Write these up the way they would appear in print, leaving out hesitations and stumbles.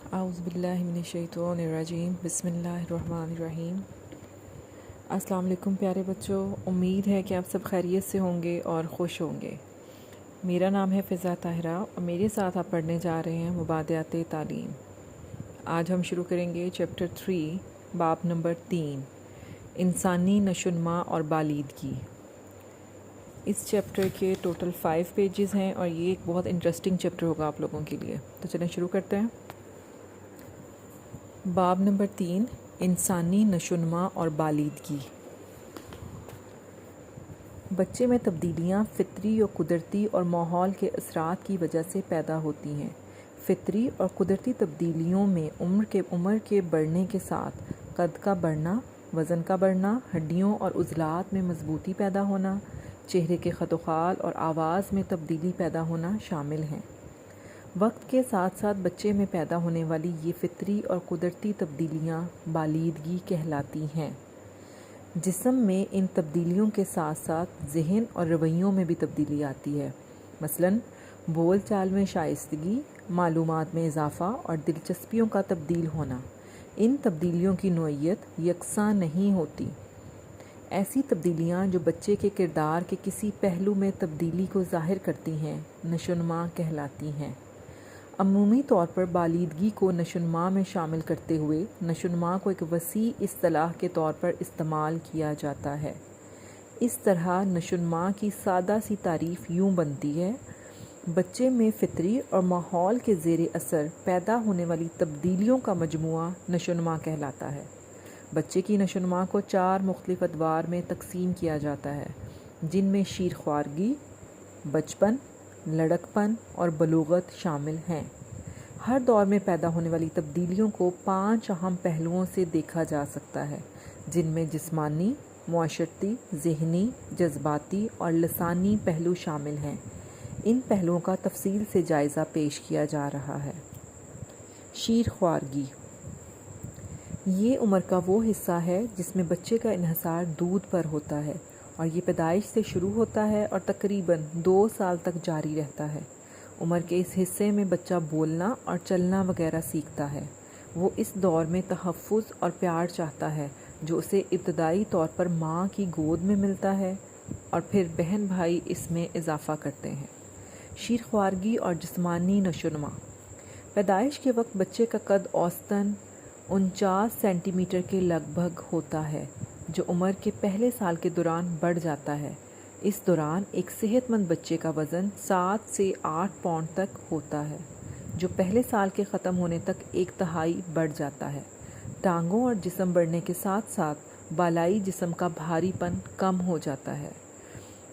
اعوذ باللہ من الشیطان الرجیم بسم اللہ الرحمن الرحیم۔ السلام علیکم پیارے بچوں، امید ہے کہ آپ سب خیریت سے ہوں گے اور خوش ہوں گے۔ میرا نام ہے فضا طاہرہ اور میرے ساتھ آپ پڑھنے جا رہے ہیں مبادئات تعلیم۔ آج ہم شروع کریں گے چیپٹر 3 باب نمبر 3 انسانی نشوونما اور بالیدگی۔ اس چیپٹر کے ٹوٹل 5 پیجز ہیں اور یہ ایک بہت انٹرسٹنگ چیپٹر ہوگا آپ لوگوں کے لیے، تو چلیں شروع کرتے ہیں۔ باب نمبر 3 انسانی نشوونما اور بالیدگی۔ بچے میں تبدیلیاں فطری اور قدرتی اور ماحول کے اثرات کی وجہ سے پیدا ہوتی ہیں۔ فطری اور قدرتی تبدیلیوں میں عمر کے بڑھنے کے ساتھ قد کا بڑھنا، وزن کا بڑھنا، ہڈیوں اور عضلات میں مضبوطی پیدا ہونا، چہرے کے خط و خال اور آواز میں تبدیلی پیدا ہونا شامل ہیں۔ وقت کے ساتھ ساتھ بچے میں پیدا ہونے والی یہ فطری اور قدرتی تبدیلیاں بالیدگی کہلاتی ہیں۔ جسم میں ان تبدیلیوں کے ساتھ ساتھ ذہن اور رویوں میں بھی تبدیلی آتی ہے، مثلاً بول چال میں شائستگی، معلومات میں اضافہ اور دلچسپیوں کا تبدیل ہونا۔ ان تبدیلیوں کی نوعیت یکساں نہیں ہوتی۔ ایسی تبدیلیاں جو بچے کے کردار کے کسی پہلو میں تبدیلی کو ظاہر کرتی ہیں نشوونما کہلاتی ہیں۔ عمومی طور پر بالیدگی کو نشوونما میں شامل کرتے ہوئے نشوونما کو ایک وسیع اصطلاح کے طور پر استعمال کیا جاتا ہے۔ اس طرح نشوونما کی سادہ سی تعریف یوں بنتی ہے: بچے میں فطری اور ماحول کے زیر اثر پیدا ہونے والی تبدیلیوں کا مجموعہ نشوونما کہلاتا ہے۔ بچے کی نشوونما کو 4 مختلف ادوار میں تقسیم کیا جاتا ہے، جن میں شیرخوارگی، بچپن، لڑکپن اور بلوغت شامل ہیں۔ ہر دور میں پیدا ہونے والی تبدیلیوں کو 5 اہم پہلوؤں سے دیکھا جا سکتا ہے، جن میں جسمانی، معاشرتی، ذہنی، جذباتی اور لسانی پہلو شامل ہیں۔ ان پہلوؤں کا تفصیل سے جائزہ پیش کیا جا رہا ہے۔ شیرخوارگی یہ عمر کا وہ حصہ ہے جس میں بچے کا انحصار دودھ پر ہوتا ہے اور یہ پیدائش سے شروع ہوتا ہے اور تقریباً 2 سال تک جاری رہتا ہے۔ عمر کے اس حصے میں بچہ بولنا اور چلنا وغیرہ سیکھتا ہے۔ وہ اس دور میں تحفظ اور پیار چاہتا ہے جو اسے ابتدائی طور پر ماں کی گود میں ملتا ہے اور پھر بہن بھائی اس میں اضافہ کرتے ہیں۔ شیرخوارگی اور جسمانی نشوونما۔ پیدائش کے وقت بچے کا قد اوسطاً 49 سینٹی میٹر کے لگ بھگ ہوتا ہے، جو عمر کے پہلے سال کے دوران بڑھ جاتا ہے۔ اس دوران ایک صحت مند بچے کا وزن 7 سے 8 پاؤنڈ تک ہوتا ہے، جو پہلے سال کے ختم ہونے تک 1/3 بڑھ جاتا ہے۔ ٹانگوں اور جسم بڑھنے کے ساتھ ساتھ بالائی جسم کا بھاری پن کم ہو جاتا ہے۔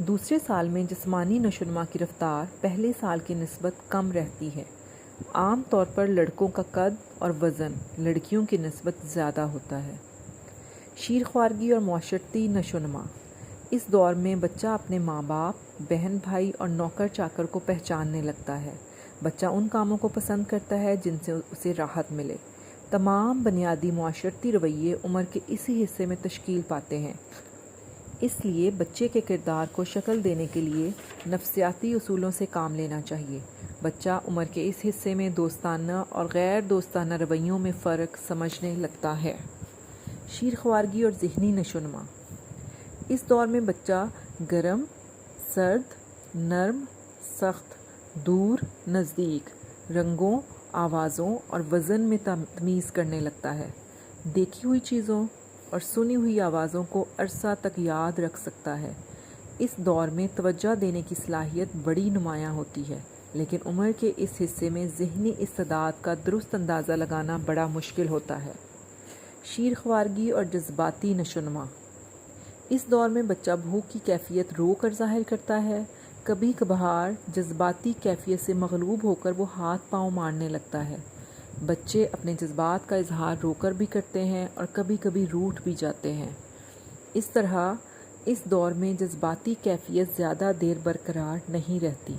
دوسرے سال میں جسمانی نشوونما کی رفتار پہلے سال کی نسبت کم رہتی ہے۔ عام طور پر لڑکوں کا قد اور وزن لڑکیوں کی نسبت زیادہ ہوتا ہے۔ شیرخوارگی اور معاشرتی نشوونما۔ اس دور میں بچہ اپنے ماں باپ، بہن بھائی اور نوکر چاکر کو پہچاننے لگتا ہے۔ بچہ ان کاموں کو پسند کرتا ہے جن سے اسے راحت ملے۔ تمام بنیادی معاشرتی رویے عمر کے اسی حصے میں تشکیل پاتے ہیں۔ اس لیے بچے کے کردار کو شکل دینے کے لیے نفسیاتی اصولوں سے کام لینا چاہیے۔ بچہ عمر کے اس حصے میں دوستانہ اور غیر دوستانہ رویوں میں فرق سمجھنے لگتا ہے۔ شیرخوارگی اور ذہنی نشوونما۔ اس دور میں بچہ گرم، سرد، نرم، سخت، دور، نزدیک، رنگوں، آوازوں اور وزن میں تمیز کرنے لگتا ہے۔ دیکھی ہوئی چیزوں اور سنی ہوئی آوازوں کو عرصہ تک یاد رکھ سکتا ہے۔ اس دور میں توجہ دینے کی صلاحیت بڑی نمایاں ہوتی ہے، لیکن عمر کے اس حصے میں ذہنی استعداد کا درست اندازہ لگانا بڑا مشکل ہوتا ہے۔ شیرخوارگی اور جذباتی نشوونما۔ اس دور میں بچہ بھوک کی کیفیت رو کر ظاہر کرتا ہے۔ کبھی کبھار جذباتی کیفیت سے مغلوب ہو کر وہ ہاتھ پاؤں مارنے لگتا ہے۔ بچے اپنے جذبات کا اظہار رو کر بھی کرتے ہیں اور کبھی کبھی روٹھ بھی جاتے ہیں۔ اس طرح اس دور میں جذباتی کیفیت زیادہ دیر برقرار نہیں رہتی۔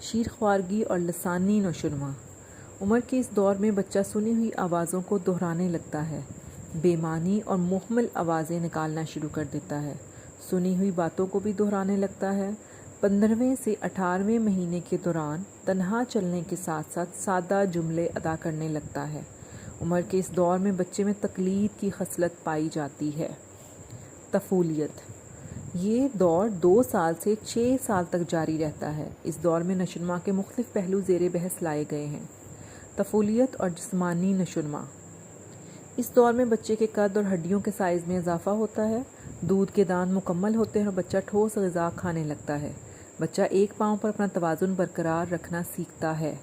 شیرخوارگی اور لسانی نشوونما۔ عمر کے اس دور میں بچہ سنی ہوئی آوازوں کو دہرانے لگتا ہے، بے معنی اور مہمل آوازیں نکالنا شروع کر دیتا ہے، سنی ہوئی باتوں کو بھی دہرانے لگتا ہے۔ 15ویں سے 18ویں مہینے کے دوران تنہا چلنے کے ساتھ ساتھ سادہ جملے ادا کرنے لگتا ہے۔ عمر کے اس دور میں بچے میں تقلید کی خصلت پائی جاتی ہے۔ طفولیت، یہ دور 2 سال سے 6 سال تک جاری رہتا ہے۔ اس دور میں نشوونما کے مختلف پہلو زیر بحث لائے گئے ہیں۔ طفولیت اور جسمانی نشوونما، اس دور میں بچے کے قد اور ہڈیوں کے سائز میں اضافہ ہوتا ہے۔ دودھ کے دانت مکمل ہوتے ہیں اور بچہ ٹھوس غذا کھانے لگتا ہے۔ بچہ ایک پاؤں پر اپنا توازن برقرار رکھنا سیکھتا ہے۔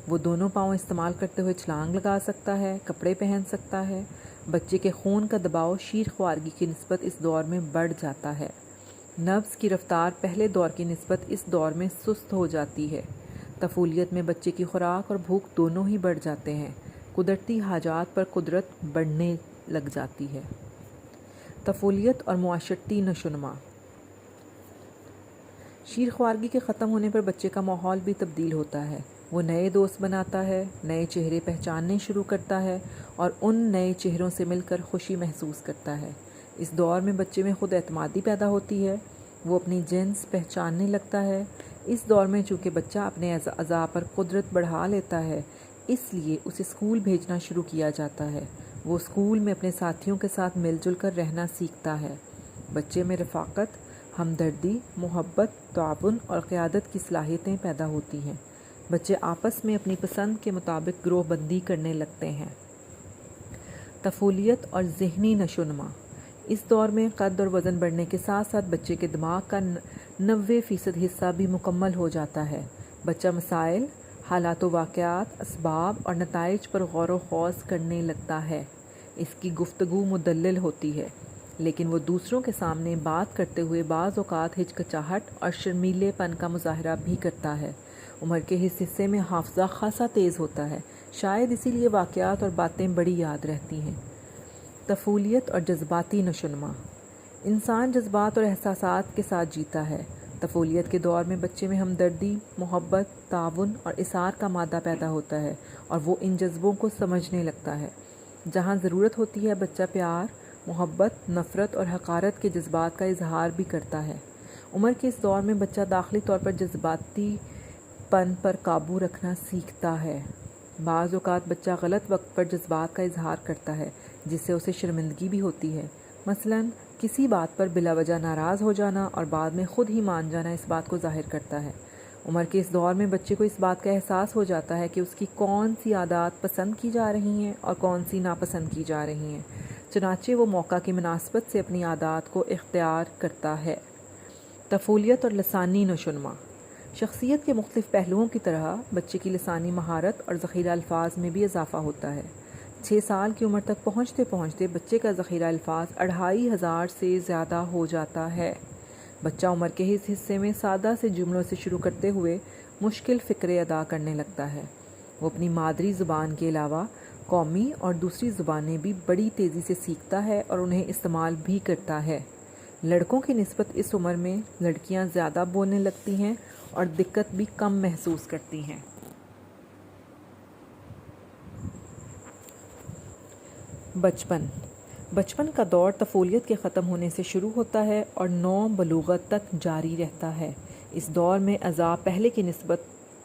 وہ دونوں پاؤں استعمال کرتے ہوئے چھلانگ لگا سکتا ہے، کپڑے پہن سکتا ہے۔ بچے کے خون کا دباؤ شیر خوارگی کی نسبت اس دور میں بڑھ جاتا ہے۔ نبض کی رفتار پہلے دور کی نسبت اس دور میں سست ہو جاتی ہے۔ طفولیت میں بچے کی خوراک اور بھوک دونوں ہی بڑھ جاتے ہیں۔ قدرتی حاجات پر قدرت بڑھنے لگ جاتی ہے۔ طفولیت اور معاشرتی نشوونما، شیر خوارگی کے ختم ہونے پر بچے کا ماحول بھی تبدیل ہوتا ہے۔ وہ نئے دوست بناتا ہے، نئے چہرے پہچاننے شروع کرتا ہے اور ان نئے چہروں سے مل کر خوشی محسوس کرتا ہے۔ اس دور میں بچے میں خود اعتمادی پیدا ہوتی ہے۔ وہ اپنی جنس پہچاننے لگتا ہے۔ اس دور میں چونکہ بچہ اپنے اعضاء پر قدرت بڑھا لیتا ہے، اس لیے اسے اسکول بھیجنا شروع کیا جاتا ہے۔ وہ اسکول میں اپنے ساتھیوں کے ساتھ مل جل کر رہنا سیکھتا ہے۔ بچے میں رفاقت، ہمدردی، محبت، تعاون اور قیادت کی صلاحیتیں پیدا ہوتی ہیں۔ بچے آپس میں اپنی پسند کے مطابق گروہ بندی کرنے لگتے ہیں۔ طفولیت اور ذہنی نشوونما، اس دور میں قد اور وزن بڑھنے کے ساتھ ساتھ بچے کے دماغ کا 90% حصہ بھی مکمل ہو جاتا ہے۔ بچہ مسائل، حالات و واقعات، اسباب اور نتائج پر غور و خوض کرنے لگتا ہے۔ اس کی گفتگو مدلل ہوتی ہے، لیکن وہ دوسروں کے سامنے بات کرتے ہوئے بعض اوقات ہچکچاہٹ اور شرمیلے پن کا مظاہرہ بھی کرتا ہے۔ عمر کے اس حصے میں حافظہ خاصا تیز ہوتا ہے، شاید اسی لیے واقعات اور باتیں بڑی یاد رہتی ہیں۔ طفولیت اور جذباتی نشوونما، انسان جذبات اور احساسات کے ساتھ جیتا ہے۔ طفولیت کے دور میں بچے میں ہمدردی، محبت، تعاون اور اثار کا مادہ پیدا ہوتا ہے اور وہ ان جذبوں کو سمجھنے لگتا ہے۔ جہاں ضرورت ہوتی ہے بچہ پیار، محبت، نفرت اور حقارت کے جذبات کا اظہار بھی کرتا ہے۔ عمر کے اس دور میں بچہ داخلی طور پر جذباتی پن پر قابو رکھنا سیکھتا ہے۔ بعض اوقات بچہ غلط وقت پر جذبات کا اظہار کرتا ہے جس سے اسے شرمندگی بھی ہوتی ہے۔ مثلاً کسی بات پر بلا وجہ ناراض ہو جانا اور بعد میں خود ہی مان جانا اس بات کو ظاہر کرتا ہے۔ عمر کے اس دور میں بچے کو اس بات کا احساس ہو جاتا ہے کہ اس کی کون سی عادات پسند کی جا رہی ہیں اور کون سی ناپسند کی جا رہی ہیں، چنانچہ وہ موقع کی مناسبت سے اپنی عادات کو اختیار کرتا ہے۔ طفولیت اور لسانی نشوونما، شخصیت کے مختلف پہلوؤں کی طرح بچے کی لسانی مہارت اور ذخیرہ الفاظ میں بھی اضافہ ہوتا ہے۔ 6 سال کی عمر تک پہنچتے پہنچتے بچے کا ذخیرہ الفاظ 2500 سے زیادہ ہو جاتا ہے۔ بچہ عمر کے اس حصے میں سادہ سے جملوں سے شروع کرتے ہوئے مشکل فقرے ادا کرنے لگتا ہے۔ وہ اپنی مادری زبان کے علاوہ قومی اور دوسری زبانیں بھی بڑی تیزی سے سیکھتا ہے اور انہیں استعمال بھی کرتا ہے۔ لڑکوں کی نسبت اس عمر میں لڑکیاں زیادہ بولنے لگتی ہیں اور دقت بھی کم محسوس کرتی ہیں۔ بچپن کا دور طفولیت کے ختم ہونے سے شروع ہوتا ہے اور نو بلوغت تک جاری رہتا ہے۔ اس دور میں اعضاء پہلے کی نسبت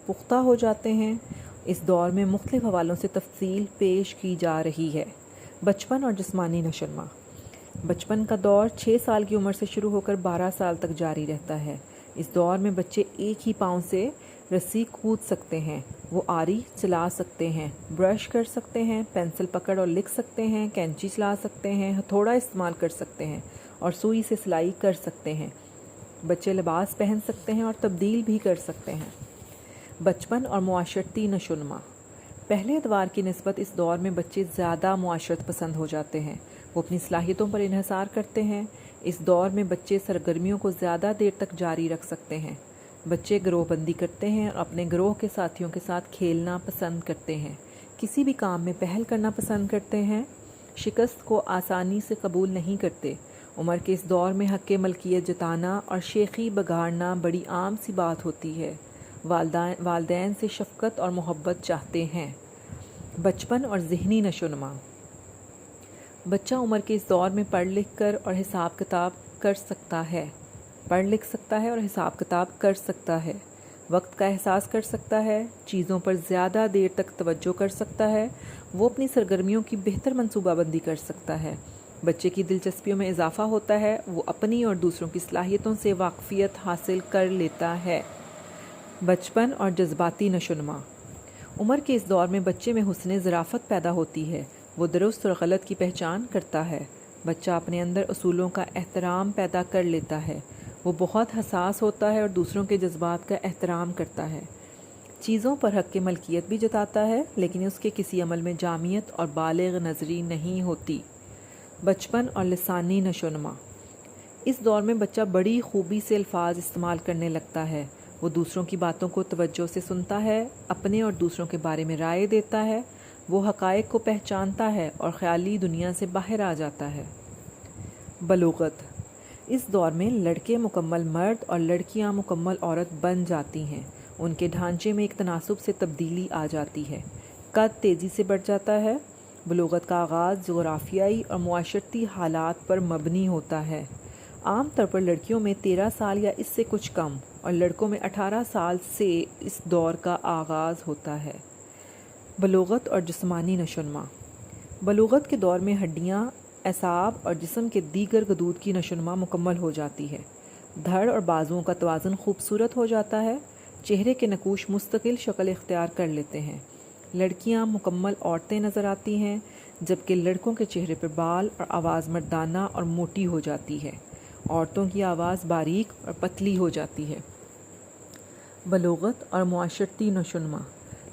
پختہ ہو جاتے ہیں۔ اس دور میں مختلف حوالوں سے تفصیل پیش کی جا رہی ہے۔ بچپن اور جسمانی نشوونما، بچپن کا دور 6 سال کی عمر سے شروع ہو کر 12 سال تک جاری رہتا ہے۔ اس دور میں بچے ایک ہی پاؤں سے رسی کود سکتے ہیں، وہ آری چلا سکتے ہیں، برش کر سکتے ہیں، پنسل پکڑ اور لکھ سکتے ہیں، کینچی چلا سکتے ہیں، ہتھوڑا استعمال کر سکتے ہیں اور سوئی سے سلائی کر سکتے ہیں۔ بچے لباس پہن سکتے ہیں اور تبدیل بھی کر سکتے ہیں۔ بچپن اور معاشرتی نشوونما، پہلے ادوار کی نسبت اس دور میں بچے زیادہ معاشرت پسند ہو جاتے ہیں۔ وہ اپنی صلاحیتوں پر انحصار کرتے ہیں۔ اس دور میں بچے سرگرمیوں کو زیادہ دیر تک جاری رکھ سکتے ہیں۔ بچے گروہ بندی کرتے ہیں اور اپنے گروہ کے ساتھیوں کے ساتھ کھیلنا پسند کرتے ہیں، کسی بھی کام میں پہل کرنا پسند کرتے ہیں، شکست کو آسانی سے قبول نہیں کرتے۔ عمر کے اس دور میں حق ملکیت جتانا اور شیخی بگاڑنا بڑی عام سی بات ہوتی ہے۔ والدین سے شفقت اور محبت چاہتے ہیں۔ بچپن اور ذہنی نشوونما، بچہ عمر کے اس دور میں پڑھ لکھ کر اور حساب کتاب کر سکتا ہے۔ پڑھ لکھ سکتا ہے اور حساب کتاب کر سکتا ہے، وقت کا احساس کر سکتا ہے، چیزوں پر زیادہ دیر تک توجہ کر سکتا ہے، وہ اپنی سرگرمیوں کی بہتر منصوبہ بندی کر سکتا ہے، بچے کی دلچسپیوں میں اضافہ ہوتا ہے، وہ اپنی اور دوسروں کی صلاحیتوں سے واقفیت حاصل کر لیتا ہے۔ بچپن اور جذباتی نشوونما۔ عمر کے اس دور میں بچے میں حسن ظرافت پیدا ہوتی ہے، وہ درست اور غلط کی پہچان کرتا ہے، بچہ اپنے اندر اصولوں کا احترام پیدا کر لیتا ہے، وہ بہت حساس ہوتا ہے اور دوسروں کے جذبات کا احترام کرتا ہے، چیزوں پر حق کی ملکیت بھی جتاتا ہے لیکن اس کے کسی عمل میں جامعیت اور بالغ نظری نہیں ہوتی۔ بچپن اور لسانی نشوونما۔ اس دور میں بچہ بڑی خوبی سے الفاظ استعمال کرنے لگتا ہے، وہ دوسروں کی باتوں کو توجہ سے سنتا ہے، اپنے اور دوسروں کے بارے میں رائے دیتا ہے، وہ حقائق کو پہچانتا ہے اور خیالی دنیا سے باہر آ جاتا ہے۔ بلوغت۔ اس دور میں لڑکے مکمل مرد اور لڑکیاں مکمل عورت بن جاتی ہیں، ان کے ڈھانچے میں ایک تناسب سے تبدیلی آ جاتی ہے، قد تیزی سے بڑھ جاتا ہے۔ بلوغت کا آغاز جغرافیائی اور معاشرتی حالات پر مبنی ہوتا ہے، عام طور پر لڑکیوں میں 13 سال یا اس سے کچھ کم اور لڑکوں میں 18 سال سے اس دور کا آغاز ہوتا ہے۔ بلوغت اور جسمانی نشوونما۔ بلوغت کے دور میں ہڈیاں، اعصاب اور جسم کے دیگر غدود کی نشوونما مکمل ہو جاتی ہے، دھڑ اور بازوؤں کا توازن خوبصورت ہو جاتا ہے، چہرے کے نقوش مستقل شکل اختیار کر لیتے ہیں، لڑکیاں مکمل عورتیں نظر آتی ہیں جبکہ لڑکوں کے چہرے پر بال اور آواز مردانہ اور موٹی ہو جاتی ہے، عورتوں کی آواز باریک اور پتلی ہو جاتی ہے۔ بلوغت اور معاشرتی نشوونما۔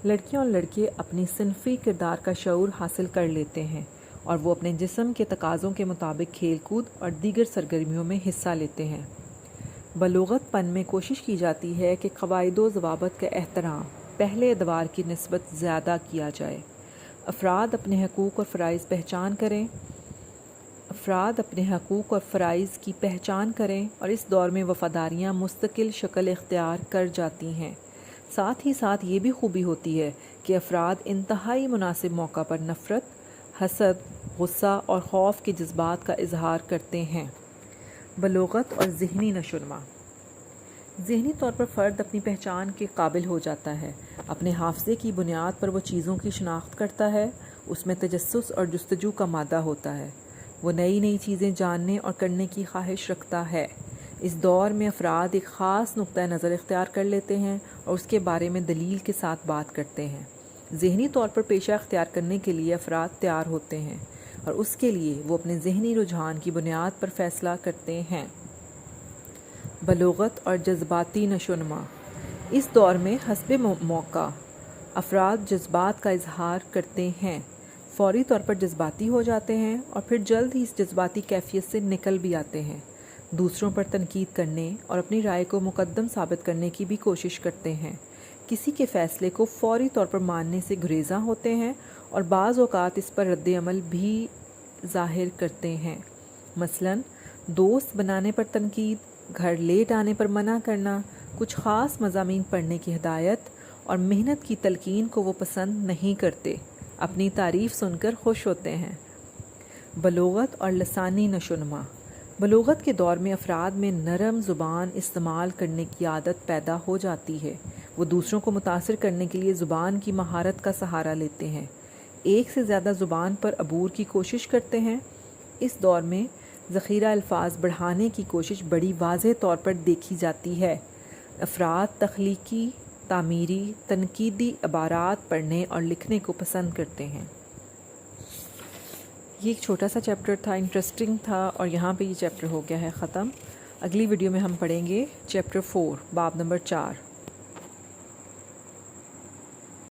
لڑکیاں اور لڑکے اپنی صنفی کردار کا شعور حاصل کر لیتے ہیں اور وہ اپنے جسم کے تقاضوں کے مطابق کھیل کود اور دیگر سرگرمیوں میں حصہ لیتے ہیں۔ بلوغت پن میں کوشش کی جاتی ہے کہ قواعد و ضوابط کا احترام پہلے ادوار کی نسبت زیادہ کیا جائے، افراد اپنے حقوق اور فرائض کی پہچان کریں اور اس دور میں وفاداریاں مستقل شکل اختیار کر جاتی ہیں، ساتھ ہی ساتھ یہ بھی خوبی ہوتی ہے کہ افراد انتہائی مناسب موقع پر نفرت، حسد، غصہ اور خوف کے جذبات کا اظہار کرتے ہیں۔ بلوغت اور ذہنی نشوونما۔ ذہنی طور پر فرد اپنی پہچان کے قابل ہو جاتا ہے، اپنے حافظے کی بنیاد پر وہ چیزوں کی شناخت کرتا ہے، اس میں تجسس اور جستجو کا مادہ ہوتا ہے، وہ نئی چیزیں جاننے اور کرنے کی خواہش رکھتا ہے۔ اس دور میں افراد ایک خاص نقطہ نظر اختیار کر لیتے ہیں اور اس کے بارے میں دلیل کے ساتھ بات کرتے ہیں، ذہنی طور پر پیشہ اختیار کرنے کے لیے افراد تیار ہوتے ہیں اور اس کے لیے وہ اپنے ذہنی رجحان کی بنیاد پر فیصلہ کرتے ہیں۔ بلوغت اور جذباتی نشوونما۔ اس دور میں حسب موقع افراد جذبات کا اظہار کرتے ہیں، فوری طور پر جذباتی ہو جاتے ہیں اور پھر جلد ہی اس جذباتی کیفیت سے نکل بھی آتے ہیں، دوسروں پر تنقید کرنے اور اپنی رائے کو مقدم ثابت کرنے کی بھی کوشش کرتے ہیں، کسی کے فیصلے کو فوری طور پر ماننے سے گریزاں ہوتے ہیں اور بعض اوقات اس پر رد عمل بھی ظاہر کرتے ہیں، مثلاً دوست بنانے پر تنقید، گھر لیٹ آنے پر منع کرنا، کچھ خاص مضامین پڑھنے کی ہدایت اور محنت کی تلقین کو وہ پسند نہیں کرتے، اپنی تعریف سن کر خوش ہوتے ہیں۔ بلوغت اور لسانی نشوونما۔ بلوغت کے دور میں افراد میں نرم زبان استعمال کرنے کی عادت پیدا ہو جاتی ہے، وہ دوسروں کو متاثر کرنے کے لیے زبان کی مہارت کا سہارا لیتے ہیں، ایک سے زیادہ زبان پر عبور کی کوشش کرتے ہیں۔ اس دور میں ذخیرہ الفاظ بڑھانے کی کوشش بڑی واضح طور پر دیکھی جاتی ہے، افراد تخلیقی، تعمیری، تنقیدی عبارات پڑھنے اور لکھنے کو پسند کرتے ہیں۔ یہ ایک چھوٹا سا چیپٹر تھا، انٹرسٹنگ تھا، اور یہاں پہ یہ چیپٹر ہو گیا ہے ختم۔ اگلی ویڈیو میں ہم پڑھیں گے چیپٹر 4، باب نمبر 4۔